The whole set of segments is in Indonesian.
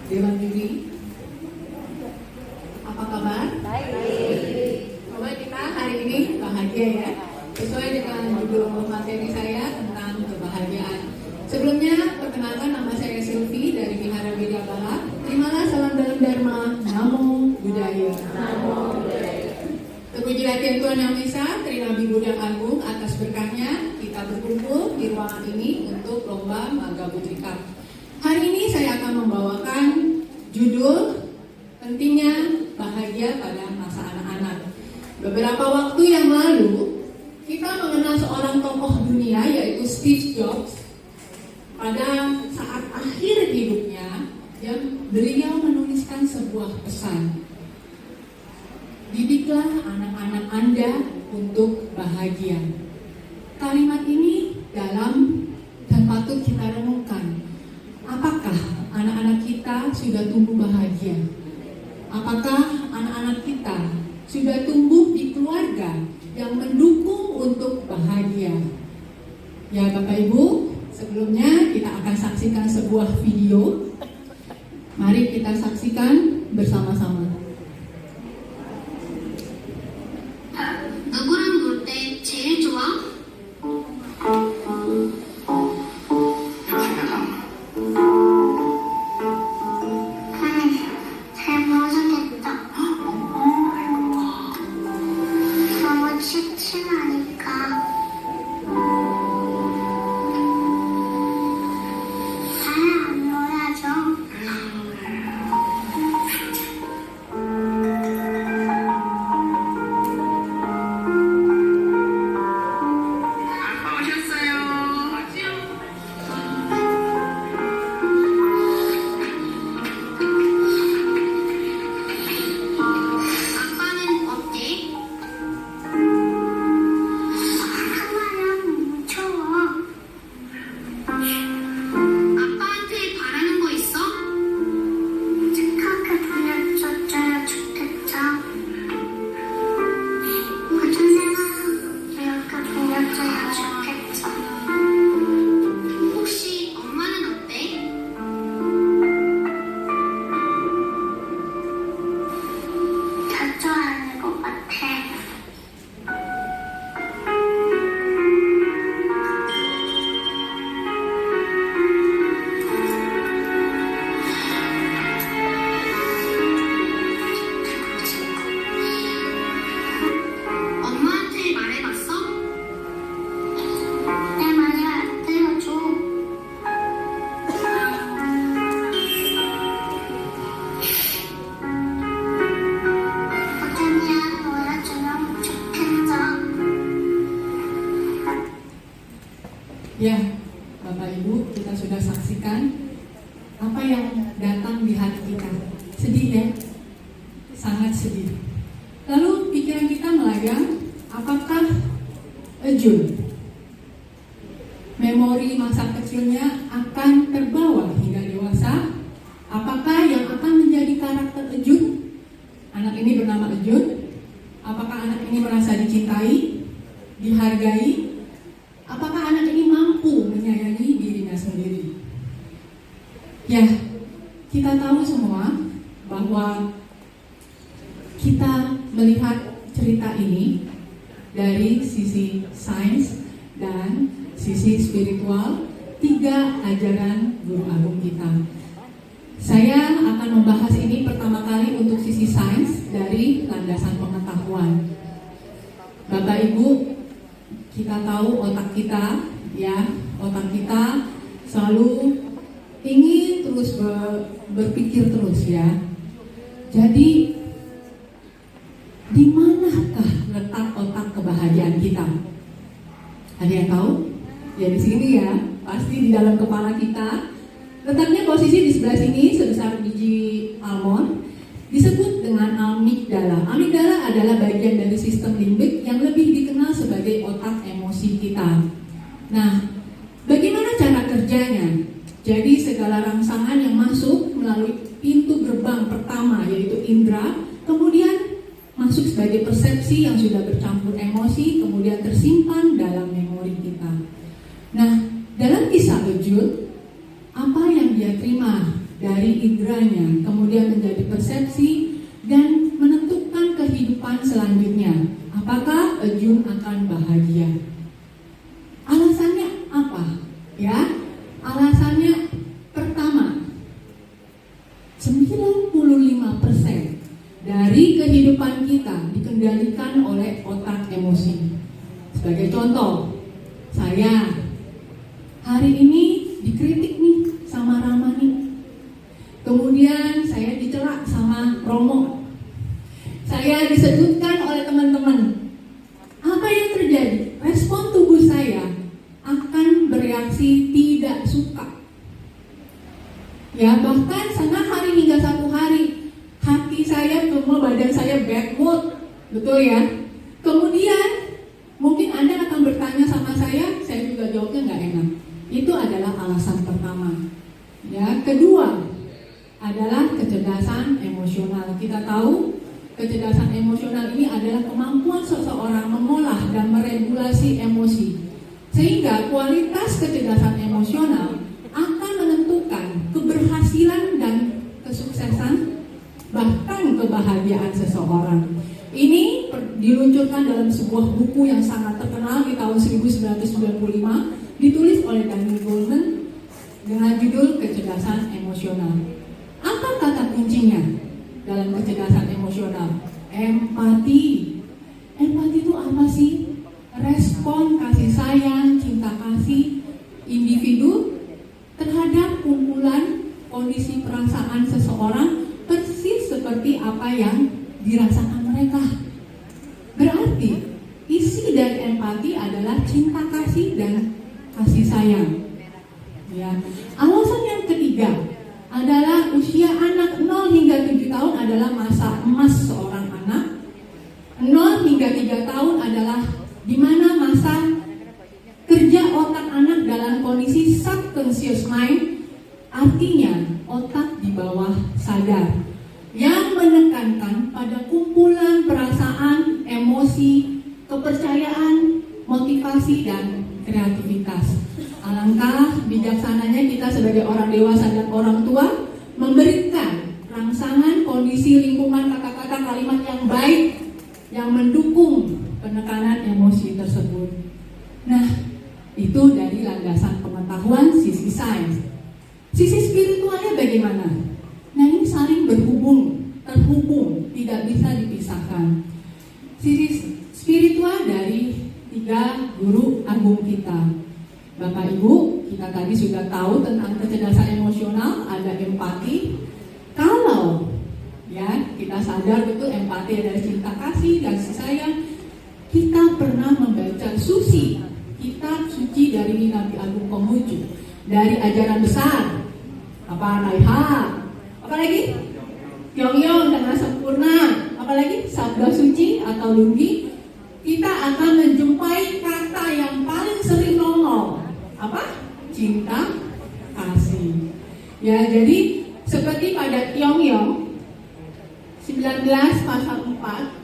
Dewan Juri, apa kabar? Baik. Coba kita hari ini bahagia ya, sesuai dengan judul materi saya tentang kebahagiaan. Sebelumnya, perkenalkan nama saya Sylvie dari Vihara Widya Bala. Terimalah salam dalam Dharma, Namo Buddhaya. Namo Buddhaya. Terpujilah Tuhan Yang Esa, Tri Nabi Buddha Agung, atas berkahnya kita berkumpul di ruangan ini untuk lomba Maga Putri Cup. Hari ini saya akan membawakan judul pentingnya bahagia pada masa anak-anak. Beberapa waktu yang lalu kita mengenal seorang tokoh dunia yaitu Steve Jobs. Pada saat akhir hidupnya, beliau menuliskan sebuah pesan. Didiklah anak-anak Anda untuk bahagia. Kalimat ini dalam dan patut kita renungkan. Apakah anak-anak kita sudah tumbuh bahagia? Apakah anak-anak kita sudah tumbuh di keluarga yang mendukung untuk bahagia? Ya Bapak Ibu, sebelumnya kita akan saksikan sebuah video. Mari kita saksikan bersama-sama. 누구랑 놀 때 제일 좋아? 잘 모르겠다. 너무 칙칙하니까. 잘 안 놀아줘. 아빠 오셨어요. 아빠는 어때? 하나는 무서워. 아빠한테 바라는 거 있어? 착하게 보내줬어야 좋겠다. 그전에는 이렇게 보내줘야 좋겠어. 혹시 엄마는 어때? 다 좋아하는 것 같아. 엄마한테 말해봤어? 내 말을 안 들어줘. 어쩌냐 놀아주면 좋겠어. Ya, Bapak Ibu, kita sudah saksikan apa yang datang di hati kita. Sedih ya? Sangat sedih. Lalu pikiran kita melayang, apakah Jun memori masa kecilnya akan terbawa hingga dewasa? Apakah yang akan menjadi karakter Jun? Anak ini bernama Jun. Apakah anak ini merasa dicintai, dihargai? Apakah anak ini mampu menyayangi dirinya sendiri? Ya, kita tahu semua bahwa kita melihat cerita ini dari sisi sains dan sisi spiritual, tiga ajaran guru agung kita. Saya akan membahas ini pertama kali untuk sisi sains dari landasan pengetahuan. Bapak Ibu, kita tahu otak kita selalu ingin terus berpikir terus ya. Jadi di manakah letak otak kebahagiaan kita? Ada yang tahu? Ya di sini ya, pasti di dalam kepala kita. Letaknya posisi di sebelah sini sebesar biji almond, disebut dengan amigdala. Amigdala adalah bagian dari sistem limbik yang lebih dikenal sebagai otak emosi kita. Nah, bagaimana cara kerjanya? Jadi segala rangsangan yang masuk melalui pintu gerbang pertama yaitu indera, kemudian masuk sebagai persepsi yang sudah bercampur emosi, kemudian tersimpan dalam memori kita. Nah, dalam kisah Jun, apa yang yang dia terima dari indranya, kemudian menjadi persepsi dan menentukan kehidupan selanjutnya. Apakah Jun akan bahagia? Alasannya apa? Ya, alasannya pertama, 95% dari kehidupan kita dikendalikan oleh otak emosi. Sebagai contoh, saya hari ini dikritik nih sama Rama nih. Kemudian saya dicela sama Romo. Saya disebutkan oleh teman-teman. Apa yang terjadi? Respon tubuh saya akan bereaksi tidak suka. Ya, bahkan setengah hari hingga 1 hari hati saya, semua badan saya bad mood. Betul ya? Kemudian mungkin Anda akan bertanya sama saya juga jawabnya nggak enak. Itu adalah alasan pertama. Ya, kedua adalah kecerdasan emosional. Kita tahu kecerdasan emosional ini adalah kemampuan seseorang mengolah dan meregulasi emosi. Sehingga kualitas kecerdasan emosional akan menentukan keberhasilan dan kesuksesan, bahkan kebahagiaan seseorang. Ini diluncurkan dalam sebuah buku yang sangat terkenal di tahun 1995, ditulis oleh Daniel Goleman dengan judul Kecerdasan Emosional. Apa kata kuncinya dalam kecerdasan emosional? Empati. Empati itu apa sih? Respon kasih sayang, cinta kasih individu terhadap kumpulan kondisi perasaan seseorang persis seperti apa yang dirasakan mereka. Berarti isi dari empati adalah cinta kasih dan kasih sayang. Ya. Alasan yang ketiga adalah usia anak 0 hingga 7 tahun adalah masa emas seorang anak. 0 hingga 3 tahun adalah di mana masa kerja otak anak dalam kondisi subconscious mind, artinya otak di bawah sadar, yang menekankan pada kumpulan perasaan, emosi, kepercayaan, motivasi, dan kreativitas. Alangkah bijaksananya kita sebagai orang dewasa dan orang tua memberikan rangsangan kondisi lingkungan kata-kata kalimat yang baik yang mendukung penekanan emosi tersebut. Nah, itu dari landasan pengetahuan sisi sains. Sisi spiritualnya bagaimana? Nah, ini saling terhubung, tidak bisa dipisahkan. Sisi spiritual dari 3 guru agung kita. Bapak Ibu, kita tadi sudah tahu tentang kecerdasan emosional, ada empati. Kalau ya kita sadar betul empati dari cinta kasih dan kasih sayang, kita pernah membaca Susi, kitab suci dari Nabi Agung Konghucu, dari ajaran besar, apa Raiha, apa lagi? Pyongyang dan Sempurna, apalagi Sabda Suci atau Lungi, kita akan menjumpai kata yang paling sering nongol. Apa? Cinta kasih. Ya, jadi seperti pada Pyongyang 19 pasal 4,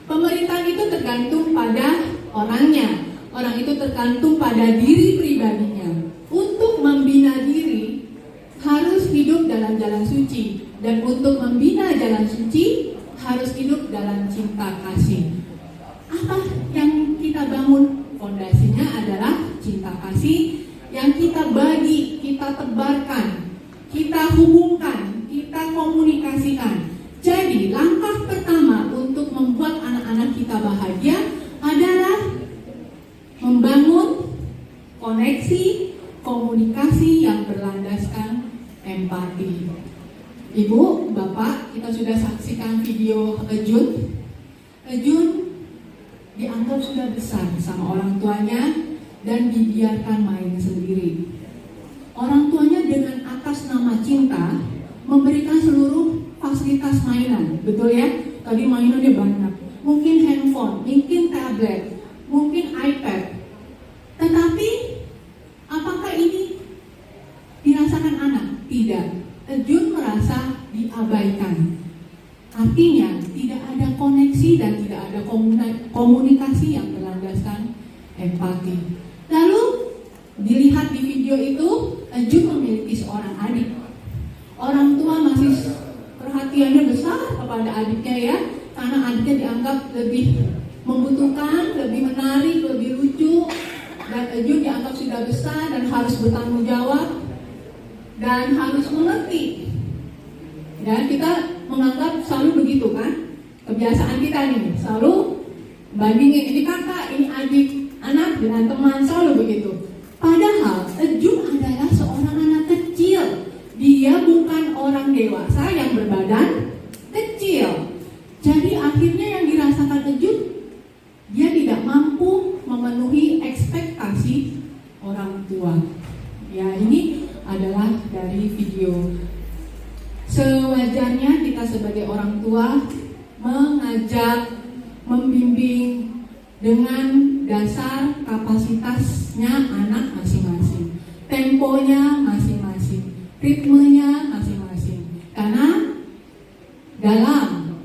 pemerintahan itu tergantung pada orangnya. Orang itu tergantung pada diri pribadinya. Untuk membina diri harus hidup dalam jalan suci, dan untuk membina jalan suci harus hidup dalam cinta kasih. Apa yang kita bangun? Fondasinya adalah cinta kasih yang kita bagi, kita tebarkan, kita hubungkan, kita komunikasikan. Jadi langkah pertama untuk membuat anak-anak kita bahagia adalah membangun koneksi komunikasi yang berlandaskan empati. Ibu, Bapak, kita sudah saksikan video Jun. Jun dianggap sudah besar sama orang tuanya dan dibiarkan main sendiri. Orang tuanya dengan atas nama cinta memberikan seluruh fasilitas mainan, betul ya? Tadi mainannya banyak, mungkin handphone, mungkin tablet, mungkin iPad. Tetapi apakah ini dirasakan anak? Tidak. Jun merasa diabaikan. Artinya tidak ada koneksi dan tidak ada komunikasi yang berlandaskan empati. Lalu dilihat di video video itu, Ejun memiliki seorang adik. Orang tua masih perhatiannya besar kepada adiknya ya, karena adiknya dianggap lebih membutuhkan, lebih menarik, lebih lucu, dan Ejun dianggap sudah besar dan harus bertanggung jawab dan harus mengerti. Dan kita menganggap selalu begitu kan, kebiasaan kita nih selalu bandingin, ini kakak, ini adik, anak dengan teman, selalu begitu. Padahal Ejun adalah seorang anak kecil. Dia bukan orang dewasa yang berbadan kecil. Jadi akhirnya yang dirasakan Ejun, dia tidak mampu memenuhi ekspektasi orang tua. Ya, ini adalah dari video. Sewajarnya kita sebagai orang tua mengajak, membimbing dengan dasar kapasitasnya anak masing-masing, temponya masing-masing, ritmenya masing-masing. Karena dalam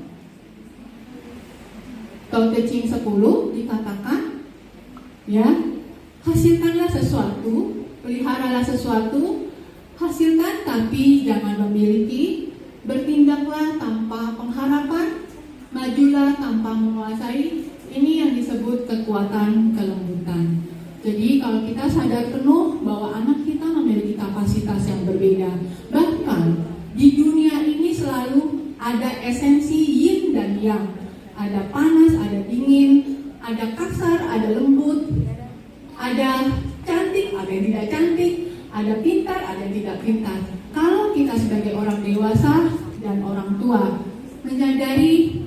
Tao Te Ching 10 dikatakan, ya, hasilkanlah sesuatu, peliharalah sesuatu, hasilkan tapi jangan memiliki, bertindaklah tanpa pengharapan, majulah tanpa menguasai. Ini yang disebut kekuatan kelembutan. Jadi kalau kita sadar penuh bahwa anak kita memiliki kapasitas yang berbeda, bahkan di dunia ini selalu ada esensi yin dan yang, ada panas, ada dingin, ada kasar, ada lembut, ada cantik, ada yang tidak cantik, ada pintar, ada yang tidak pintar. Kalau kita sebagai orang dewasa dan orang tua menyadari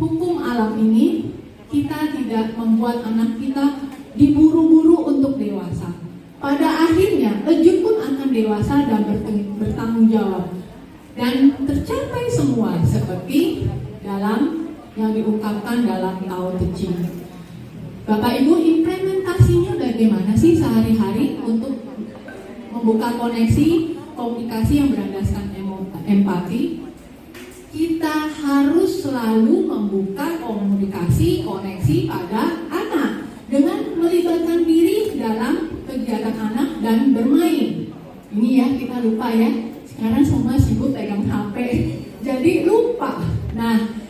hukum alam ini, kita tidak membuat anak kita diburu-buru untuk dewasa. Pada akhirnya, Ejun pun akan dewasa dan bertanggung jawab. Dan tercapai semua seperti dalam yang diungkapkan dalam Tao Te Ching. Bapak Ibu, implementasinya bagaimana sih sehari-hari untuk membuka koneksi, komunikasi yang berlandaskan empati? Kita harus selalu membuka komunikasi, koneksi pada anak dengan melibatkan diri dalam kegiatan anak dan bermain. Ini ya, kita lupa ya, sekarang semua sibuk pegang HP, jadi lupa. Nah,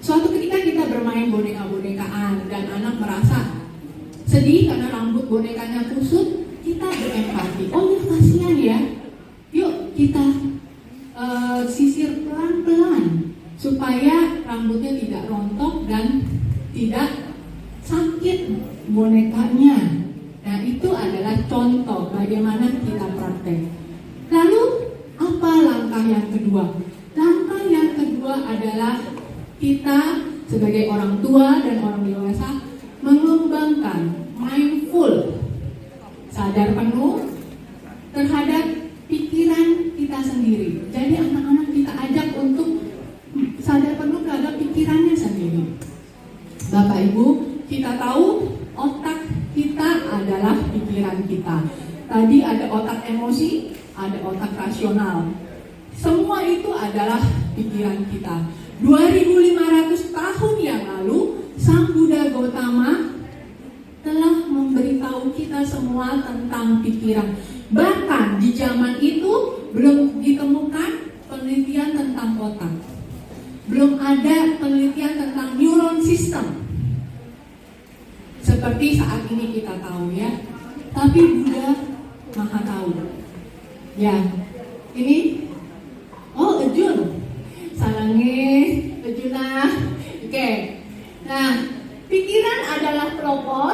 suatu ketika kita bermain boneka-bonekaan dan anak merasa sedih karena rambut bonekanya kusut, kita berempati. Oh ya, kasihan ya, yuk kita sisir pelan-pelan supaya rambutnya tidak rontok dan tidak sakit bonekanya. Nah, itu adalah contoh bagaimana kita praktek. Lalu apa langkah yang kedua? Langkah yang kedua adalah kita sebagai orang tua dan orang dewasa mengembangkan mindful, sadar penuh terhadap pikiran kita sendiri. Jadi anak-anak kita ajak untuk sadar penuh terhadap pikirannya sendiri. Bapak Ibu, kita tahu otak kita adalah pikiran kita. Tadi ada otak emosi, ada otak rasional. Semua itu adalah pikiran kita. 2500 tahun yang lalu, Sang Buddha Gautama telah memberitahu kita semua tentang pikiran. Bahkan di zaman itu belum ditemukan penelitian tentang otak. Belum ada penelitian tentang neuron system seperti saat ini kita tahu ya. Tapi Buddha Maha tahu. Ya, ini Ejun, salangi Ejuna. Oke. Nah, pikiran adalah pelopor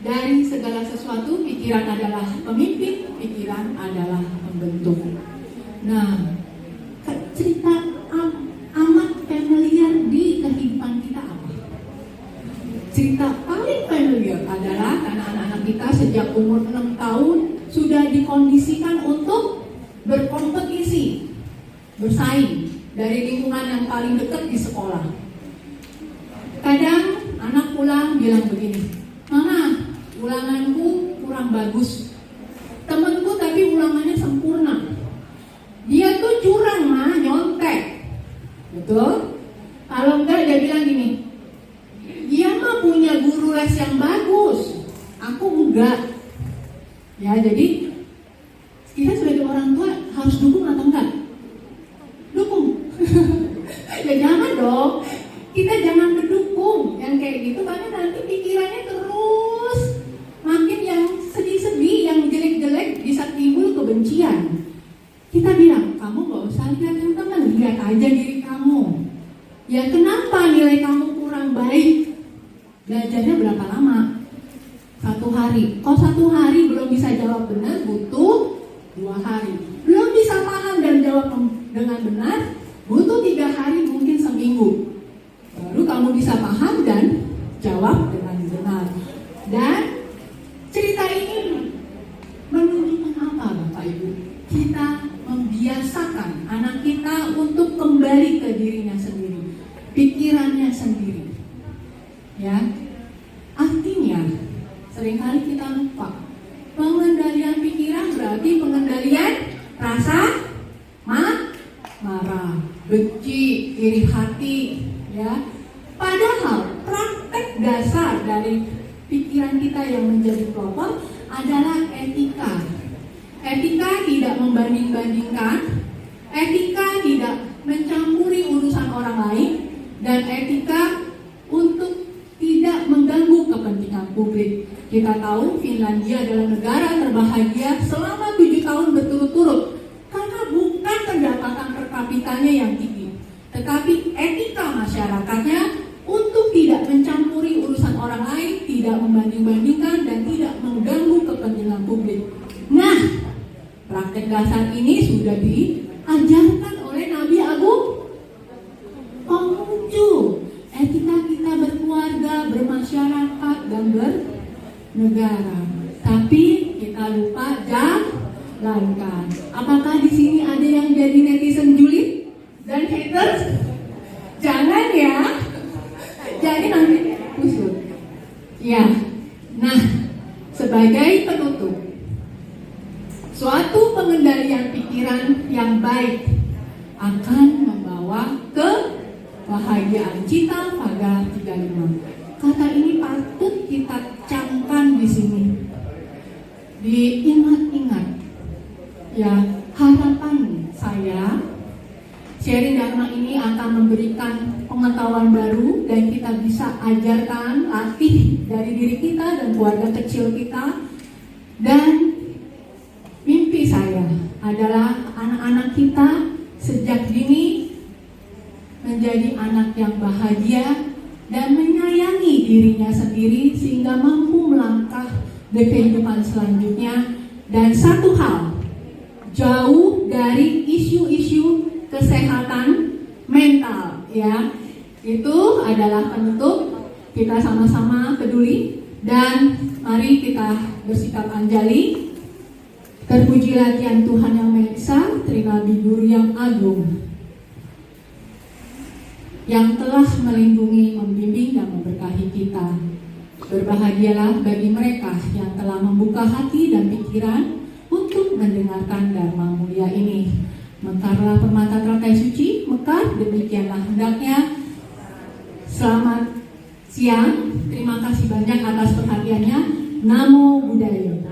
dari segala sesuatu. Pikiran adalah pemimpin, pikiran adalah pembentuk. Nah, cerita amat familiar di kehidupan kita apa? Cerita paling familiar adalah karena anak-anak kita sejak umur 6 tahun sudah dikondisikan untuk berkompetisi, bersaing dari lingkungan yang paling dekat di sekolah. Kadang anak pulang bilang begini, "Mama, ulanganku kurang bagus. Temanku tapi ulangannya sempurna. Dia tuh curang mah, nyontek." Betul? Kalau enggak dia bilang gini, "Dia mah punya guru les yang bagus, aku enggak." Ya, jadi kita sebagai orang tua harus dukung atau enggak? Dukung. Ya jangan dong. Kita jangan mendukung yang kayak gitu, karena nanti pikirannya terus makin yang sedih-sedih, yang jelek-jelek, bisa timbul kebencian. Kita bilang, kamu gak usah lihat yang teman, lihat aja diri kamu. Ya kenapa nilai kamu kurang baik? Belajarnya berapa lama? 1 hari. Kalau 1 hari belum bisa jawab benar, butuh 2 hari. Belum bisa paham dan jawab dengan benar, butuh 3 hari, mungkin seminggu. Baru kamu bisa paham dan jawab dengan benar. Dan cerita ini menunjukkan apa, Bapak Ibu? Kita membiasakan anak kita untuk kembali ke dirinya sendiri, pikirannya sendiri. Ya, artinya seringkali kita lupa pengendalian pikiran berarti pengendalian rasa marah, benci, iri hati. Ya, padahal praktek dasar dari pikiran kita yang menjadi pelopor adalah etika. Etika tidak membanding-bandingkan, etika tidak mencampuri urusan orang lain, dan etika untuk tidak mengganggu kepentingan publik. Kita tahu Finlandia adalah negara terbahagia selama 7 tahun berturut-turut karena bukan pendapatan per kapitanya yang tinggi, tetapi etika masyarakatnya untuk tidak mencampuri urusan orang lain, tidak membanding-bandingkan, dan tidak mengganggu kepentingan publik. Nah, praktek dasar ini sudah diajarkan oleh Nabi Agung Konghucu. Etika kita berkeluarga, bermasyarakat, dan bernegara. Tapi kita lupa jalankan. Apakah di sini ada yang jadi netizen julid dan haters? Jangan ya. Jadi nanti kusut. Ya. Nah, sebagai penutup, suatu pengendalian pikiran yang baik akan membawa kebahagiaan. Cita pada 35. Kata ini patut kita camkan di sini. Diingat-ingat. Ya, harapan saya sharing Dharma ini akan memberikan pengetahuan baru dan kita bisa ajarkan, latih dari diri kita dan keluarga kecil kita. Dan mimpi saya adalah anak-anak kita sejak dini menjadi anak yang bahagia dan menyayangi dirinya sendiri sehingga mampu melangkah di kehidupan selanjutnya. Dan satu hal, jauh dari isu-isu kesehatan mental, ya. Itu adalah penutup. Kita sama-sama peduli dan mari kita bersikap anjali. Terpujilah Tuhan Tuhan yang Maha Esa, Trinabi Guru yang Agung, yang telah melindungi, membimbing, dan memberkahi kita. Berbahagialah bagi mereka yang telah membuka hati dan pikiran untuk mendengarkan Dharma mulia ini. Mekarlah permata teratai suci, mekar, demikianlah hendaknya. Selamat siang, terima kasih banyak atas perhatiannya. Namo Buddhaya.